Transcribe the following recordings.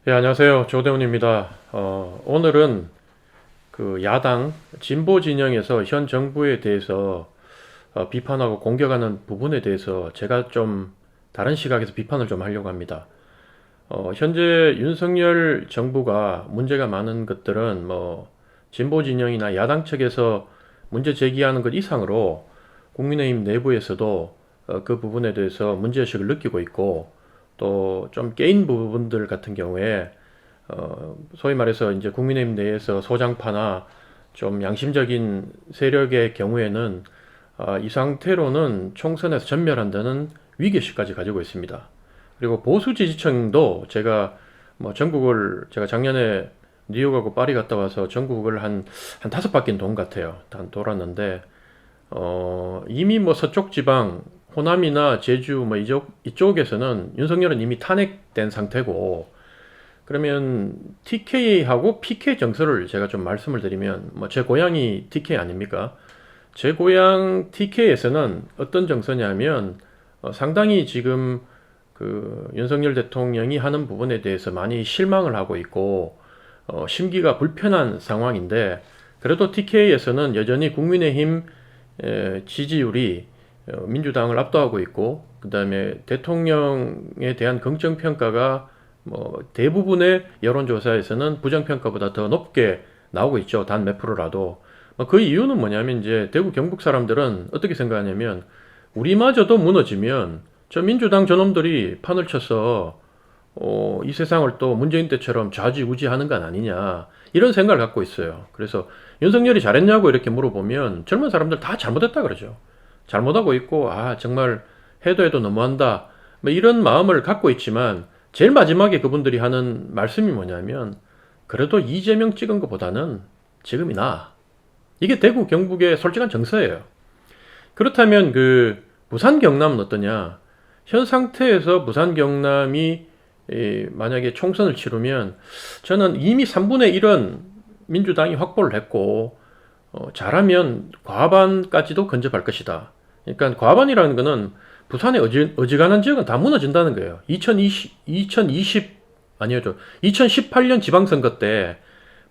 예, 안녕하세요. 조대훈입니다. 오늘은 그 야당 진보 진영에서 현 정부에 대해서 비판하고 공격하는 부분에 대해서 제가 좀 다른 시각에서 비판을 좀 하려고 합니다. 현재 윤석열 정부가 문제가 많은 것들은 뭐 진보 진영이나 야당 측에서 문제 제기하는 것 이상으로 국민의힘 내부에서도 그 부분에 대해서 문제의식을 느끼고 있고, 또 좀 깨인 부분들 같은 경우에 소위 말해서 이제 국민의힘 내에서 소장파나 좀 양심적인 세력의 경우에는 이 상태로는 총선에서 전멸한다는 위기의식까지 가지고 있습니다. 그리고 보수 지지층도 제가 뭐 전국을 제가 작년에 뉴욕하고 파리 갔다 와서 전국을 한 다섯 바퀴는 돈 같아요. 단 돌았는데 이미 뭐 서쪽 지방 호남이나 제주 뭐 이쪽에서는 윤석열은 이미 탄핵된 상태고, 그러면 TK하고 PK 정서를 제가 좀 말씀을 드리면, 뭐 제 고향이 TK 아닙니까? 제 고향 TK에서는 어떤 정서냐면 상당히 지금 그 윤석열 대통령이 하는 부분에 대해서 많이 실망을 하고 있고 심기가 불편한 상황인데, 그래도 TK에서는 여전히 국민의힘 지지율이 민주당을 압도하고 있고, 그 다음에 대통령에 대한 긍정평가가 뭐 대부분의 여론조사에서는 부정평가보다 더 높게 나오고 있죠. 단 몇 프로라도. 그 이유는 뭐냐면, 이제 대구 경북 사람들은 어떻게 생각하냐면, 우리마저도 무너지면 저 민주당 저놈들이 판을 쳐서 이 세상을 또 문재인 때처럼 좌지우지하는 건 아니냐, 이런 생각을 갖고 있어요. 그래서 윤석열이 잘했냐고 이렇게 물어보면 젊은 사람들 다 잘못했다 그러죠. 잘못하고 있고, 정말 해도 너무한다, 뭐 이런 마음을 갖고 있지만, 제일 마지막에 그분들이 하는 말씀이 뭐냐면, 그래도 이재명 찍은 것보다는 지금이 나아. 이게 대구 경북의 솔직한 정서예요. 그렇다면 그 부산 경남은 어떠냐? 현 상태에서 부산 경남이 만약에 총선을 치르면 저는 이미 3분의 1은 민주당이 확보를 했고, 잘하면 과반까지도 근접할 것이다. 그러니까 과반이라는 거는 부산의 어지간한 지역은 다 무너진다는 거예요. 2018년 지방선거 때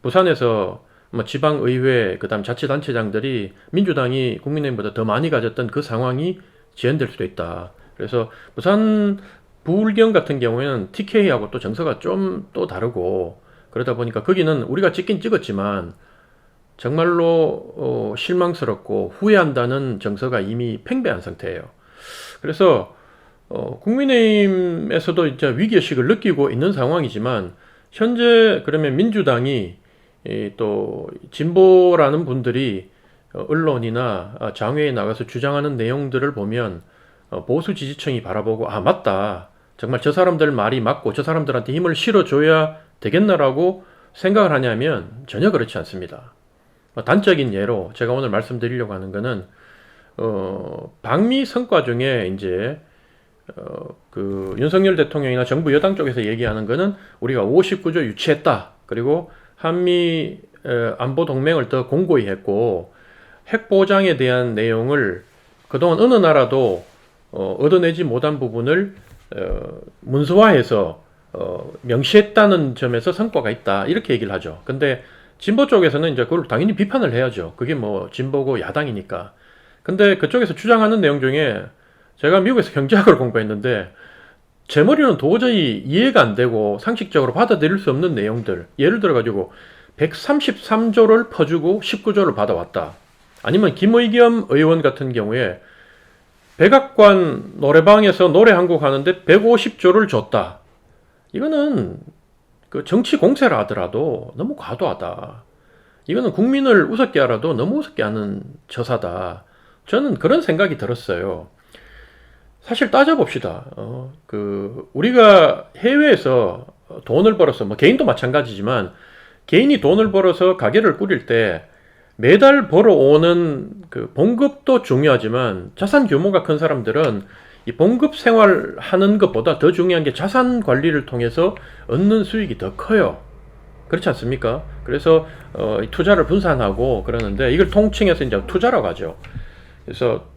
부산에서 뭐 지방의회, 그다음 자치단체장들이 민주당이 국민의힘보다 더 많이 가졌던 그 상황이 재현될 수도 있다. 그래서 부산 부울경 같은 경우에는 TK하고 또 정서가 좀 또 다르고, 그러다 보니까 거기는 우리가 찍긴 찍었지만 정말로 실망스럽고 후회한다는 정서가 이미 팽배한 상태예요. 그래서 국민의힘에서도 이제 위기의식을 느끼고 있는 상황이지만, 현재 그러면 민주당이 또 진보라는 분들이 언론이나 장외에 나가서 주장하는 내용들을 보면 보수 지지층이 바라보고, 맞다, 정말 저 사람들 말이 맞고 저 사람들한테 힘을 실어줘야 되겠나라고 생각을 하냐면 전혀 그렇지 않습니다. 단적인 예로 제가 오늘 말씀드리려고 하는 거는 방미 성과 중에 이제 그 윤석열 대통령이나 정부 여당 쪽에서 얘기하는 거는 우리가 59조 유치했다. 그리고 한미 안보 동맹을 더 공고히 했고, 핵 보장에 대한 내용을 그동안 어느 나라도 얻어내지 못한 부분을 문서화해서 명시했다는 점에서 성과가 있다, 이렇게 얘기를 하죠. 근데 진보 쪽에서는 이제 그걸 당연히 비판을 해야죠. 그게 뭐 진보고 야당이니까. 근데 그쪽에서 주장하는 내용 중에, 제가 미국에서 경제학을 공부했는데 제 머리는 도저히 이해가 안 되고 상식적으로 받아들일 수 없는 내용들, 예를 들어 가지고 133조를 퍼주고 19조를 받아왔다. 아니면 김의겸 의원 같은 경우에 백악관 노래방에서 노래 한 곡 하는데 150조를 줬다. 이거는 그 정치 공세를 하더라도 너무 과도하다. 이거는 국민을 우습게 하라도 너무 우습게 하는 처사다. 저는 그런 생각이 들었어요. 사실 따져봅시다. 우리가 해외에서 돈을 벌어서, 뭐 개인도 마찬가지지만, 개인이 돈을 벌어서 가게를 꾸릴 때 매달 벌어오는 그 봉급도 중요하지만, 자산 규모가 큰 사람들은 이 봉급 생활하는 것보다 더 중요한 게 자산 관리를 통해서 얻는 수익이 더 커요. 그렇지 않습니까? 그래서 투자를 분산하고 그러는데, 이걸 통칭해서 이제 투자라고 하죠. 그래서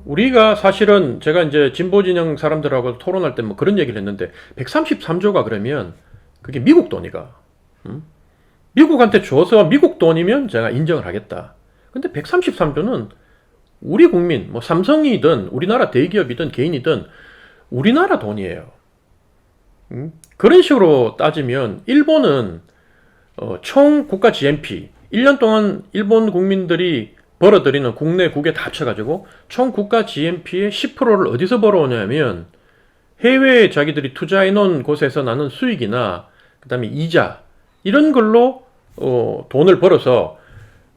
우리가 사실은, 제가 이제 진보 진영 사람들하고 토론할 때 뭐 그런 얘기를 했는데, 133조가 그러면 그게 미국 돈이가. 미국한테 줘서 미국 돈이면 제가 인정을 하겠다. 근데 133조는 우리 국민, 뭐 삼성이든 우리나라 대기업이든 개인이든 우리나라 돈이에요. 그런 식으로 따지면 일본은 총 국가 GNP 1년 동안 일본 국민들이 벌어들이는 국내 국외 다 합쳐가지고 총 국가 GNP의 10%를 어디서 벌어오냐면 해외에 자기들이 투자해 놓은 곳에서 나는 수익이나 그 다음에 이자 이런 걸로 돈을 벌어서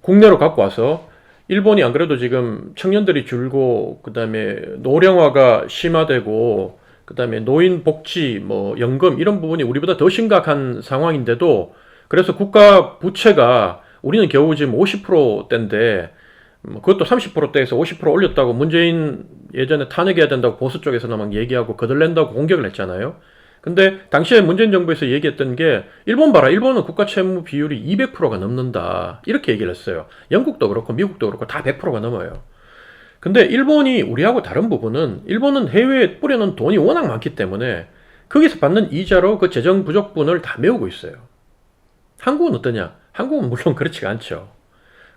국내로 갖고 와서 일본이 안 그래도 지금 청년들이 줄고 그 다음에 노령화가 심화되고 그 다음에 노인 복지 뭐 연금 이런 부분이 우리보다 더 심각한 상황인데도 그래서 국가 부채가 우리는 겨우 지금 50%대인데 그것도 30%대에서 50% 올렸다고 문재인 예전에 탄핵해야 된다고 보수 쪽에서는 막 얘기하고 거들낸다고 공격을 했잖아요. 근데 당시에 문재인 정부에서 얘기했던 게 일본 봐라. 일본은 국가 채무 비율이 200%가 넘는다. 이렇게 얘기를 했어요. 영국도 그렇고 미국도 그렇고 다 100%가 넘어요. 근데 일본이 우리하고 다른 부분은 일본은 해외에 뿌려놓은 돈이 워낙 많기 때문에 거기서 받는 이자로 그 재정 부족분을 다 메우고 있어요. 한국은 어떠냐? 한국은 물론 그렇지가 않죠.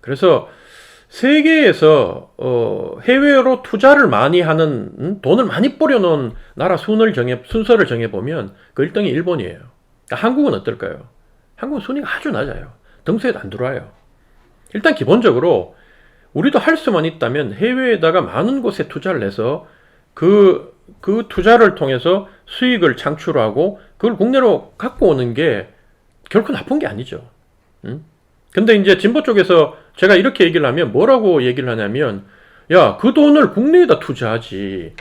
그래서 세계에서 해외로 투자를 많이 하는 돈을 많이 뿌려놓은 나라 순서를 정해보면 그 1등이 일본이에요. 그러니까 한국은 어떨까요? 한국은 순위가 아주 낮아요. 등수에도 안 들어와요. 일단 기본적으로 우리도 할 수만 있다면 해외에다가 많은 곳에 투자를 해서 그 투자를 통해서 수익을 창출하고 그걸 국내로 갖고 오는 게 결코 나쁜 게 아니죠. 근데 이제 진보 쪽에서 제가 이렇게 얘기를 하면 뭐라고 얘기를 하냐면 야, 그 돈을 국내에다 투자하지.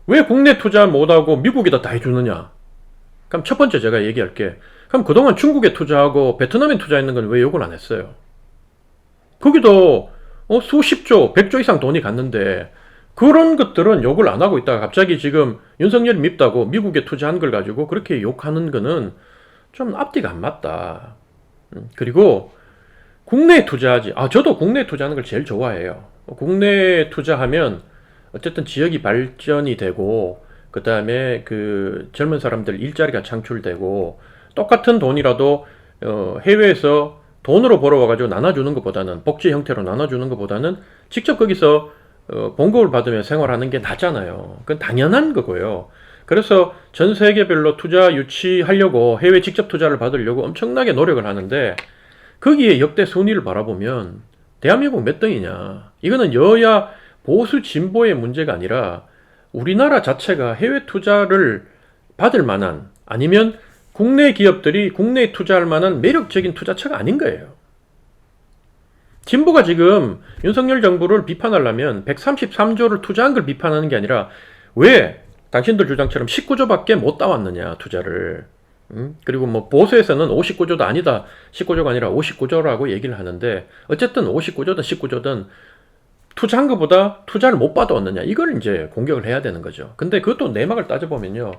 왜 국내 투자 못하고 미국에다 다 해주느냐. 그럼 첫 번째 제가 얘기할게. 그럼 그동안 중국에 투자하고 베트남에 투자했는 건 왜 욕을 안 했어요? 거기도 수십조, 100조 이상 돈이 갔는데 그런 것들은 욕을 안 하고 있다가 갑자기 지금 윤석열이 밉다고 미국에 투자한 걸 가지고 그렇게 욕하는 거는 좀 앞뒤가 안 맞다. 그리고 국내에 투자하지. 저도 국내에 투자하는 걸 제일 좋아해요. 국내에 투자하면 어쨌든 지역이 발전이 되고 그 다음에 그 젊은 사람들 일자리가 창출되고 똑같은 돈이라도 해외에서 돈으로 벌어와가지고 나눠주는 것보다는 복지 형태로 나눠주는 것보다는 직접 거기서 봉급을 받으며 생활하는 게 낫잖아요. 그건 당연한 거고요. 그래서 전 세계별로 투자 유치하려고 해외 직접 투자를 받으려고 엄청나게 노력을 하는데 거기에 역대 순위를 바라보면 대한민국 몇 등이냐. 이거는 여야 보수 진보의 문제가 아니라 우리나라 자체가 해외 투자를 받을 만한 아니면 국내 기업들이 국내에 투자할 만한 매력적인 투자처가 아닌 거예요. 진보가 지금 윤석열 정부를 비판하려면 133조를 투자한 걸 비판하는 게 아니라 왜 당신들 주장처럼 19조밖에 못 따왔느냐 투자를. 그리고 뭐 보수에서는 59조도 아니다 19조가 아니라 59조라고 얘기를 하는데 어쨌든 59조든 19조든 투자한 것보다 투자를 못 받아왔느냐 이걸 이제 공격을 해야 되는 거죠. 근데 그것도 내막을 따져보면요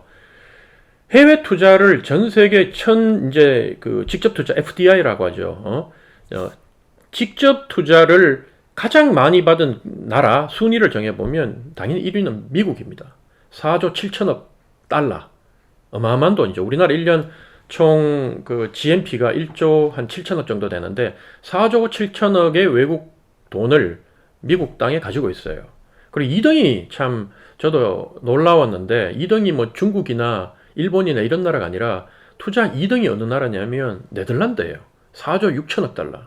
해외 투자를 전 세계 이제 그 직접 투자 FDI라고 하죠. 직접 투자를 가장 많이 받은 나라 순위를 정해보면 당연히 1위는 미국입니다. 4조 7천억 달러. 어마어마한 돈이죠. 우리나라 1년 총 그 GNP가 1조 한 7천억 정도 되는데 4조 7천억의 외국 돈을 미국 땅에 가지고 있어요. 그리고 2등이 참 저도 놀라웠는데 2등이 뭐 중국이나 일본이나 이런 나라가 아니라 투자 2등이 어느 나라냐면 네덜란드예요. 4조 6천억 달러.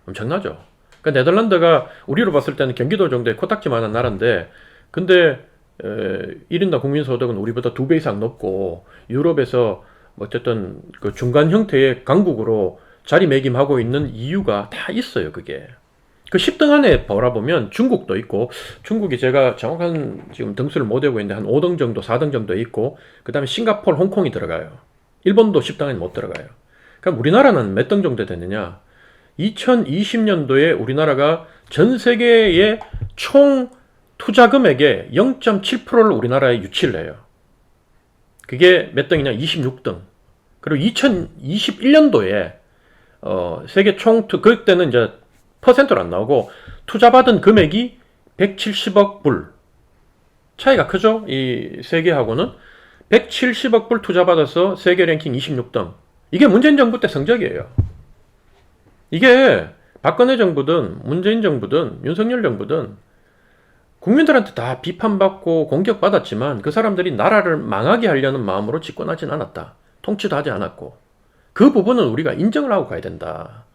엄청나죠. 그러니까 네덜란드가 우리로 봤을 때는 경기도 정도의 코딱지만한 나라인데 근데 1인당 국민소득은 우리보다 2배 이상 높고 유럽에서 어쨌든 그 중간 형태의 강국으로 자리매김하고 있는 이유가 다 있어요. 그게 그 10등 안에 바라보면 중국도 있고 중국이 제가 정확한 지금 등수를 못 외우고 있는데 한 5등 정도 4등 정도 있고 그 다음에 싱가포르 홍콩이 들어가요. 일본도 10등에 못 들어가요. 그럼 우리나라는 몇 등 정도 되느냐. 2020년도에 우리나라가 전 세계의 총 투자 금액의 0.7%를 우리나라에 유치를 해요. 그게 몇 등이냐? 26등. 그리고 2021년도에 세계 총 그때는 이제 퍼센트로 안 나오고 투자받은 금액이 170억 불. 차이가 크죠? 이 세계하고는 170억 불 투자받아서 세계 랭킹 26등. 이게 문재인 정부 때 성적이에요. 이게 박근혜 정부든 문재인 정부든 윤석열 정부든 국민들한테 다 비판받고 공격받았지만 그 사람들이 나라를 망하게 하려는 마음으로 집권하진 않았다. 통치도 하지 않았고. 그 부분은 우리가 인정을 하고 가야 된다.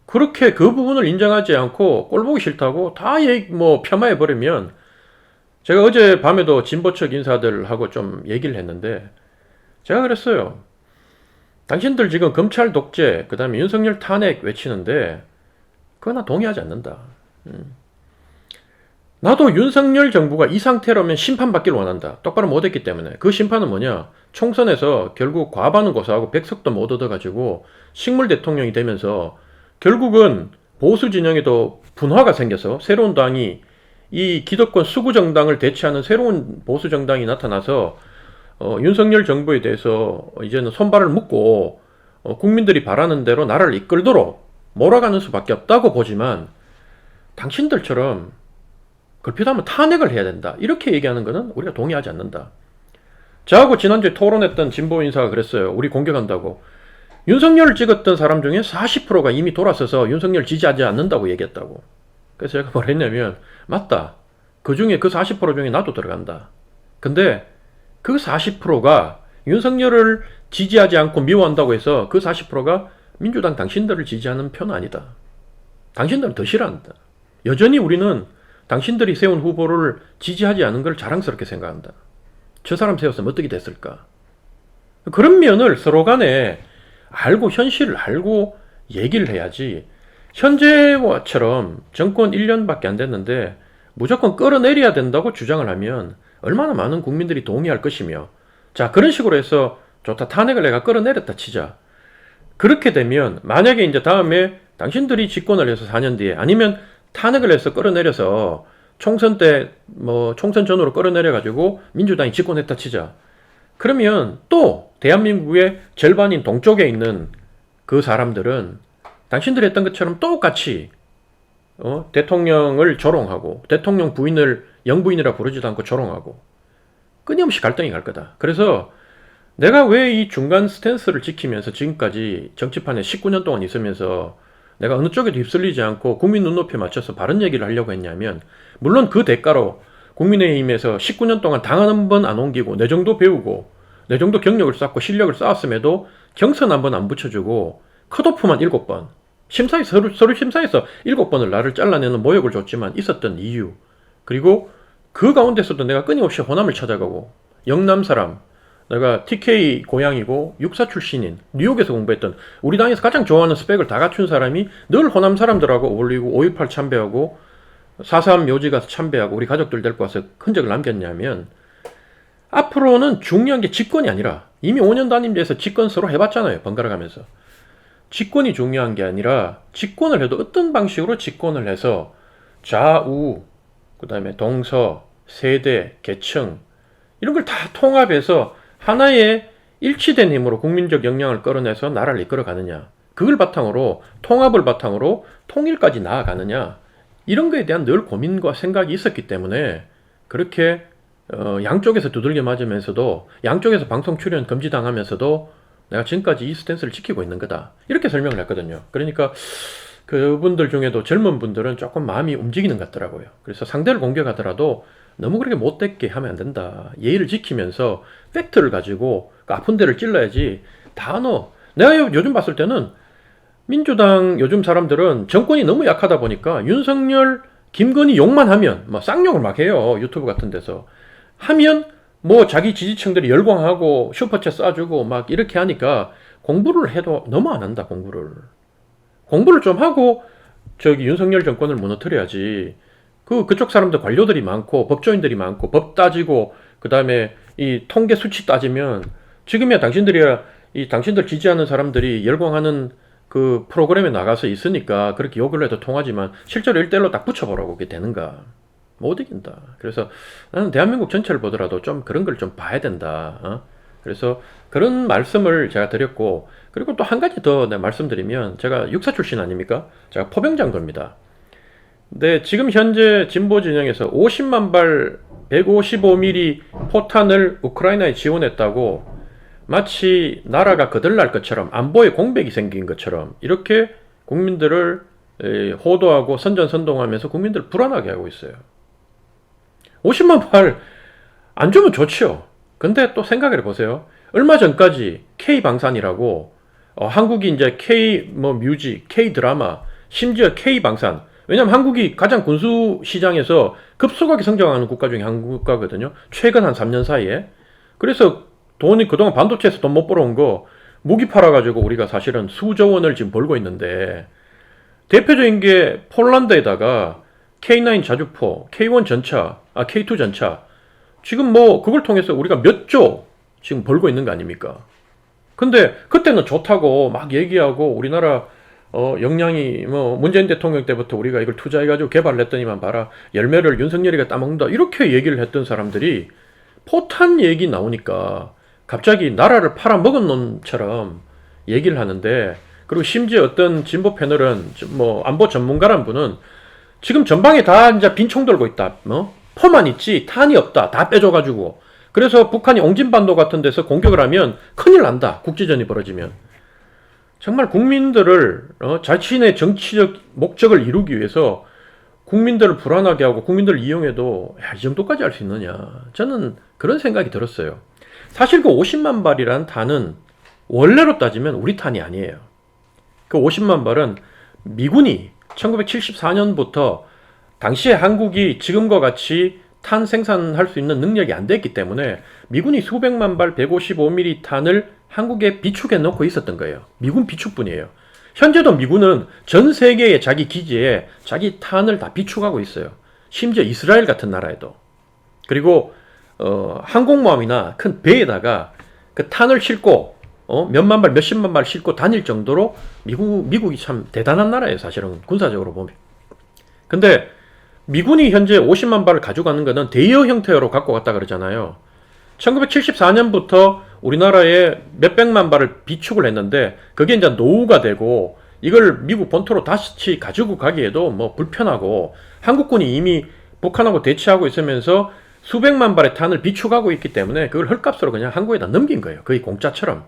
그렇게 그 부분을 인정하지 않고 꼴 보기 싫다고 다 폄하해버리면, 제가 어제 밤에도 진보 측 인사들하고 좀 얘기를 했는데 제가 그랬어요. 당신들 지금 검찰 독재, 그 다음에 윤석열 탄핵 외치는데 그거 나 동의하지 않는다. 나도 윤석열 정부가 이 상태라면 심판받기를 원한다. 똑바로 못했기 때문에. 그 심판은 뭐냐? 총선에서 결국 과반은 고사하고 백석도 못 얻어가지고 식물 대통령이 되면서 결국은 보수 진영에도 분화가 생겨서 새로운 당이, 이 기득권 수구 정당을 대체하는 새로운 보수 정당이 나타나서 윤석열 정부에 대해서 이제는 손발을 묶고 국민들이 바라는 대로 나라를 이끌도록 몰아가는 수밖에 없다고 보지만, 당신들처럼 그렇다면 탄핵을 해야 된다, 이렇게 얘기하는 것은 우리가 동의하지 않는다. 저하고 지난주에 토론했던 진보 인사가 그랬어요. 우리 공격한다고. 윤석열을 찍었던 사람 중에 40%가 이미 돌아서서 윤석열 지지하지 않는다고 얘기했다고. 그래서 제가 뭘 했냐면, 맞다. 그 중에 그 40% 중에 나도 들어간다. 근데 그 40%가 윤석열을 지지하지 않고 미워한다고 해서 그 40%가 민주당 당신들을 지지하는 표는 아니다. 당신들은 더 싫어한다. 여전히 우리는 당신들이 세운 후보를 지지하지 않은 걸 자랑스럽게 생각한다. 저 사람 세웠으면 어떻게 됐을까? 그런 면을 서로 간에 알고, 현실을 알고 얘기를 해야지, 현재와처럼 정권 1년밖에 안 됐는데 무조건 끌어내려야 된다고 주장을 하면 얼마나 많은 국민들이 동의할 것이며, 자, 그런 식으로 해서 좋다, 탄핵을 내가 끌어내렸다 치자. 그렇게 되면 만약에 이제 다음에 당신들이 집권을 해서 4년 뒤에, 아니면 탄핵을 해서 끌어내려서 총선 때 총선 전후로 끌어내려가지고 민주당이 집권했다 치자. 그러면 또 대한민국의 절반인 동쪽에 있는 그 사람들은 당신들이 했던 것처럼 똑같이 대통령을 조롱하고, 대통령 부인을 영부인이라 부르지도 않고 조롱하고, 끊임없이 갈등이 갈 거다. 그래서 내가 왜 이 중간 스탠스를 지키면서 지금까지 정치판에 19년 동안 있으면서 내가 어느 쪽에도 휩쓸리지 않고 국민 눈높이에 맞춰서 바른 얘기를 하려고 했냐면, 물론 그 대가로 국민의힘에서 19년 동안 당 한 번 안 옮기고 내 정도 배우고 내 정도 경력을 쌓고 실력을 쌓았음에도 경선 한 번 안 붙여주고 컷오프만 7번, 서류 심사에서 7번을 나를 잘라내는 모욕을 줬지만 있었던 이유, 그리고 그 가운데서도 내가 끊임없이 호남을 찾아가고, 영남 사람, 내가 TK 고향이고 육사 출신인 뉴욕에서 공부했던, 우리 당에서 가장 좋아하는 스펙을 다 갖춘 사람이 늘 호남 사람들하고 어울리고 5.18 참배하고 4.3 묘지 가서 참배하고 우리 가족들 데리고 와서 흔적을 남겼냐면, 앞으로는 중요한 게 집권이 아니라, 이미 5년 단임제에서 집권 서로 해봤잖아요. 번갈아 가면서. 집권이 중요한 게 아니라, 집권을 해도 어떤 방식으로 집권을 해서 좌우, 그 다음에 동서, 세대, 계층, 이런 걸 다 통합해서 하나의 일치된 힘으로 국민적 역량을 끌어내서 나라를 이끌어 가느냐, 그걸 바탕으로, 통합을 바탕으로 통일까지 나아가느냐, 이런 거에 대한 늘 고민과 생각이 있었기 때문에 그렇게 양쪽에서 두들겨 맞으면서도, 양쪽에서 방송 출연 금지당하면서도 내가 지금까지 이 스탠스를 지키고 있는 거다, 이렇게 설명을 했거든요. 그러니까 그분들 중에도 젊은 분들은 조금 마음이 움직이는 것 같더라고요. 그래서 상대를 공격하더라도 너무 그렇게 못되게 하면 안 된다. 예의를 지키면서 팩트를 가지고 아픈 데를 찔러야지. 단어, 내가 요즘 봤을 때는 민주당 요즘 사람들은 정권이 너무 약하다 보니까 윤석열, 김건희 욕만 하면 쌍욕을 막 해요. 유튜브 같은 데서 하면 자기 지지층들이 열광하고 슈퍼챗 쏴주고 막 이렇게 하니까, 공부를 해도 너무 안 한다. 공부를 좀 하고 윤석열 정권을 무너뜨려야지. 그쪽 사람들 관료들이 많고 법조인들이 많고 법 따지고, 그 다음에 이 통계 수치 따지면, 지금이야 당신들 지지하는 사람들이 열광하는 그 프로그램에 나가서 있으니까 그렇게 욕을 해도 통하지만, 실제로 1대1로 딱 붙여보라고 그게 되는가? 못 이긴다. 그래서 나는 대한민국 전체를 보더라도 좀 그런 걸 좀 봐야 된다. 그래서 그런 말씀을 제가 드렸고, 그리고 또 한 가지 더 내가 말씀드리면, 제가 육사 출신 아닙니까? 제가 포병장교입니다. 근데 지금 현재 진보 진영에서 50만 발 155mm 포탄을 우크라이나에 지원했다고 마치 나라가 거들날 것처럼 안보에 공백이 생긴 것처럼 이렇게 국민들을 호도하고 선전선동하면서 국민들을 불안하게 하고 있어요. 50만 발 안 주면 좋죠. 근데 또 생각을 해보세요. 얼마 전까지 K방산이라고 한국이 이제 K 뮤직, K 드라마, 심지어 K 방산. 왜냐면 한국이 가장 군수 시장에서 급속하게 성장하는 국가 중에 한 국가거든요. 최근 한 3년 사이에. 그래서 돈이 그동안 반도체에서 돈 못 벌어온 거 무기 팔아가지고 우리가 사실은 수조 원을 지금 벌고 있는데, 대표적인 게 폴란드에다가 K9 자주포, K1 전차, K2 전차. 지금 뭐 그걸 통해서 우리가 몇 조 지금 벌고 있는 거 아닙니까? 근데 그때는 좋다고 막 얘기하고 우리나라 역량이 뭐 문재인 대통령 때부터 우리가 이걸 투자해가지고 개발을 했더니만 봐라, 열매를 윤석열이가 따먹는다 이렇게 얘기를 했던 사람들이 포탄 얘기 나오니까 갑자기 나라를 팔아먹은 놈처럼 얘기를 하는데, 그리고 심지어 어떤 진보 패널은 뭐 안보 전문가란 분은 지금 전방에 다 이제 빈 총 들고 있다, 포만 있지 탄이 없다, 다 빼줘가지고 그래서 북한이 옹진반도 같은 데서 공격을 하면 큰일 난다, 국지전이 벌어지면. 정말 국민들을 자신의 정치적 목적을 이루기 위해서 국민들을 불안하게 하고 국민들을 이용해도 이 정도까지 할 수 있느냐, 저는 그런 생각이 들었어요. 사실 그 50만 발이라는 탄은 원래로 따지면 우리 탄이 아니에요. 그 50만 발은 미군이 1974년부터 당시에 한국이 지금과 같이 탄 생산할 수 있는 능력이 안 됐기 때문에 미군이 수백만 발 155mm 탄을 한국에 비축해 놓고 있었던 거예요. 미군 비축분이에요. 현재도 미군은 전 세계의 자기 기지에 자기 탄을 다 비축하고 있어요. 심지어 이스라엘 같은 나라에도. 그리고 항공모함이나 큰 배에다가 그 탄을 싣고 몇만 발, 몇십만 발 싣고 다닐 정도로 미국이 참 대단한 나라예요, 사실은 군사적으로 보면. 근데 미군이 현재 50만 발을 가져가는 것은 대여 형태로 갖고 갔다 그러잖아요. 1974년부터 우리나라에 몇백만 발을 비축을 했는데 그게 이제 노후가 되고 이걸 미국 본토로 다시 가지고 가기에도 뭐 불편하고, 한국군이 이미 북한하고 대치하고 있으면서 수백만 발의 탄을 비축하고 있기 때문에 그걸 헐값으로 그냥 한국에다 넘긴 거예요. 거의 공짜처럼.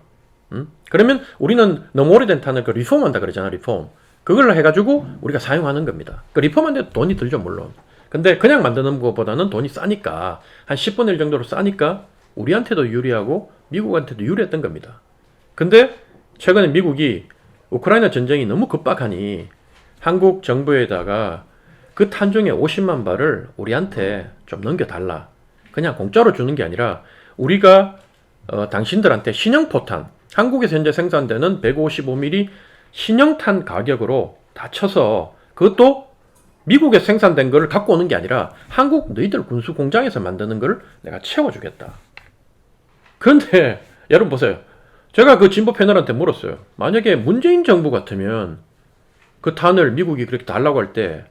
그러면 우리는 너무 오래된 탄을 리폼한다 그러잖아, 리폼. 그걸 해가지고 우리가 사용하는 겁니다. 리폼하는데 돈이 들죠, 물론. 근데 그냥 만드는 것보다는 돈이 싸니까, 한 10분의 1 정도로 싸니까 우리한테도 유리하고 미국한테도 유리했던 겁니다. 근데 최근에 미국이 우크라이나 전쟁이 너무 급박하니 한국 정부에다가 그 탄 중에 50만 발을 우리한테 좀 넘겨달라. 그냥 공짜로 주는 게 아니라 우리가 당신들한테 신형포탄, 한국에서 현재 생산되는 155mm 신형탄 가격으로 다 쳐서, 그것도 미국에 생산된 걸 갖고 오는 게 아니라 한국 너희들 군수 공장에서 만드는 걸 내가 채워주겠다. 그런데 여러분 보세요. 제가 그 진보 패널한테 물었어요. 만약에 문재인 정부 같으면 그 탄을 미국이 그렇게 달라고 할 때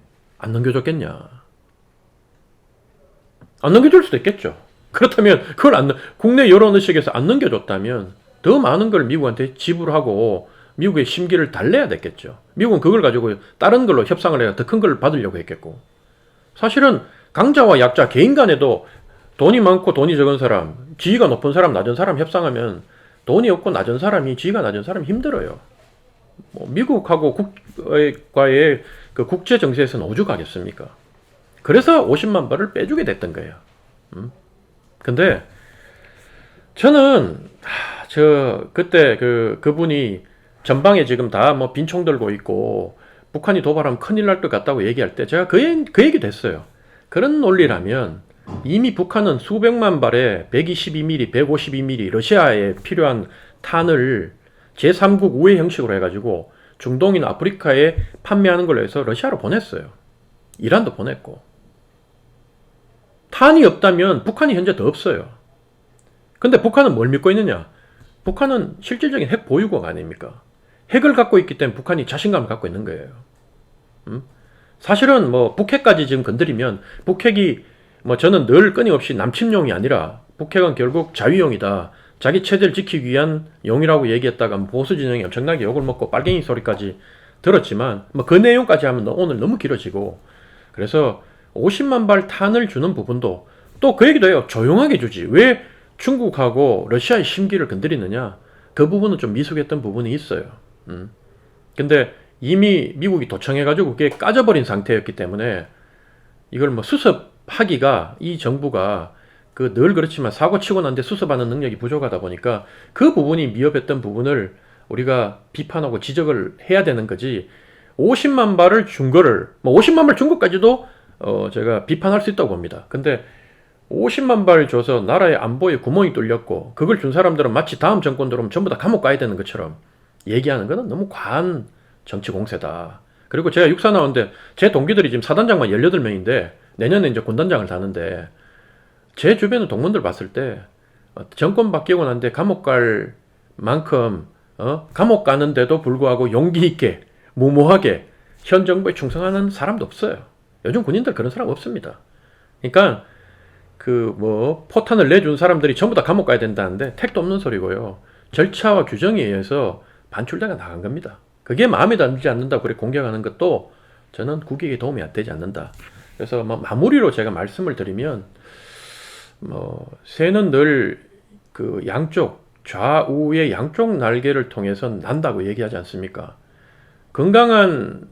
안 넘겨줬겠냐? 안 넘겨줄 수도 있겠죠. 그렇다면 그걸 국내 여론의식에서 안 넘겨줬다면 더 많은 걸 미국한테 지불하고 미국의 심기를 달래야 됐겠죠. 미국은 그걸 가지고 다른 걸로 협상을 해야 더 큰 걸 받으려고 했겠고. 사실은 강자와 약자 개인 간에도 돈이 많고 돈이 적은 사람, 지위가 높은 사람, 낮은 사람 협상하면 돈이 없고 낮은 사람이, 지위가 낮은 사람이 힘들어요. 미국하고 과의 그 국제 정세에서는 오죽하겠습니까? 그래서 50만 발을 빼주게 됐던 거예요. 근데 저는 그때 그분이 전방에 지금 다 뭐 빈총 들고 있고 북한이 도발하면 큰일 날 것 같다고 얘기할 때 제가 그 얘기도 했어요. 그런 논리라면 이미 북한은 수백만 발의 122mm, 152mm 러시아에 필요한 탄을 제3국 우회 형식으로 해가지고 중동이나 아프리카에 판매하는 걸로 해서 러시아로 보냈어요. 이란도 보냈고. 탄이 없다면 북한이 현재 더 없어요. 근데 북한은 뭘 믿고 있느냐? 북한은 실질적인 핵 보유국 아닙니까? 핵을 갖고 있기 때문에 북한이 자신감을 갖고 있는 거예요. 사실은 뭐 북핵까지 지금 건드리면, 북핵이 저는 늘 끊임없이 남침용이 아니라 북핵은 결국 자위용이다, 자기 체제를 지키기 위한 용이라고 얘기했다가 보수 진영이 엄청나게 욕을 먹고 빨갱이 소리까지 들었지만 그 내용까지 하면 오늘 너무 길어지고, 그래서 50만 발 탄을 주는 부분도 또 그 얘기도 해요. 조용하게 주지. 왜 중국하고 러시아의 심기를 건드리느냐? 그 부분은 좀 미숙했던 부분이 있어요. 근데 이미 미국이 도청해가지고 그게 까져버린 상태였기 때문에 이걸 뭐 수습하기가 이 정부가 그 늘 그렇지만 사고 치고 난 뒤 수습하는 능력이 부족하다 보니까 그 부분이 미흡했던 부분을 우리가 비판하고 지적을 해야 되는 거지. 50만 발을 준 거를 뭐 50만 발 준 것까지도 제가 비판할 수 있다고 봅니다. 근데 50만 발 줘서 나라의 안보에 구멍이 뚫렸고 그걸 준 사람들은 마치 다음 정권 들어오면 전부 다 감옥 가야 되는 것처럼 얘기하는 거는 너무 과한 정치 공세다. 그리고 제가 육사 나오는데 제 동기들이 지금 사단장만 18명인데 내년에 이제 군단장을 다는데 제 주변의 동문들 봤을 때 정권 바뀌고 난 뒤에 감옥 갈 만큼 감옥 가는데도 불구하고 용기 있게 무모하게 현 정부에 충성하는 사람도 없어요. 요즘 군인들 그런 사람 없습니다. 그러니까 그 뭐 포탄을 내준 사람들이 전부 다 감옥 가야 된다는데 택도 없는 소리고요. 절차와 규정에 의해서 반출대가 나간 겁니다. 그게 마음에 들지 않는다고 그래 공격하는 것도 저는 국익에 도움이 안 되지 않는다. 그래서 뭐 마무리로 제가 말씀을 드리면 새는 늘 그 양쪽 좌우의 양쪽 날개를 통해서 난다고 얘기하지 않습니까? 건강한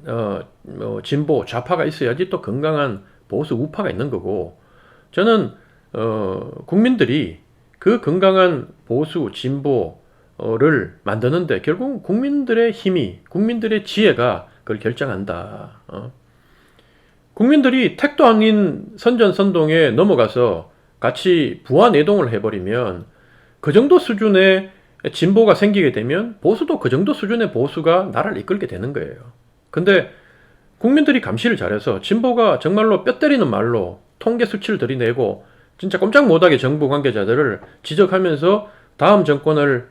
진보 좌파가 있어야지 또 건강한 보수 우파가 있는 거고 저는 국민들이 그 건강한 보수 진보를 만드는데 결국 국민들의 힘이 국민들의 지혜가 그걸 결정한다. 국민들이 택도 아닌 선전선동에 넘어가서 같이 부하내동을 해버리면 그 정도 수준의 진보가 생기게 되면 보수도 그 정도 수준의 보수가 나라를 이끌게 되는 거예요. 근데 국민들이 감시를 잘해서 진보가 정말로 뼈 때리는 말로 통계 수치를 들이내고 진짜 꼼짝 못하게 정부 관계자들을 지적하면서 다음 정권을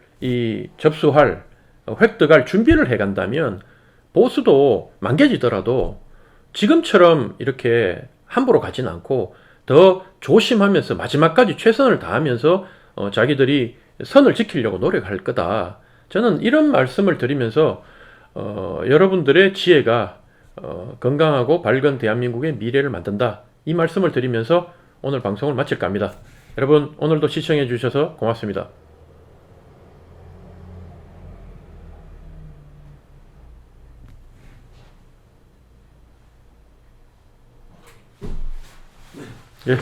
접수할 획득할 준비를 해간다면 보수도 망개지더라도 지금처럼 이렇게 함부로 가지는 않고 더 조심하면서 마지막까지 최선을 다하면서 자기들이 선을 지키려고 노력할 거다. 저는 이런 말씀을 드리면서 여러분들의 지혜가 건강하고 밝은 대한민국의 미래를 만든다. 이 말씀을 드리면서 오늘 방송을 마칠까 합니다. 여러분 오늘도 시청해 주셔서 고맙습니다. 예.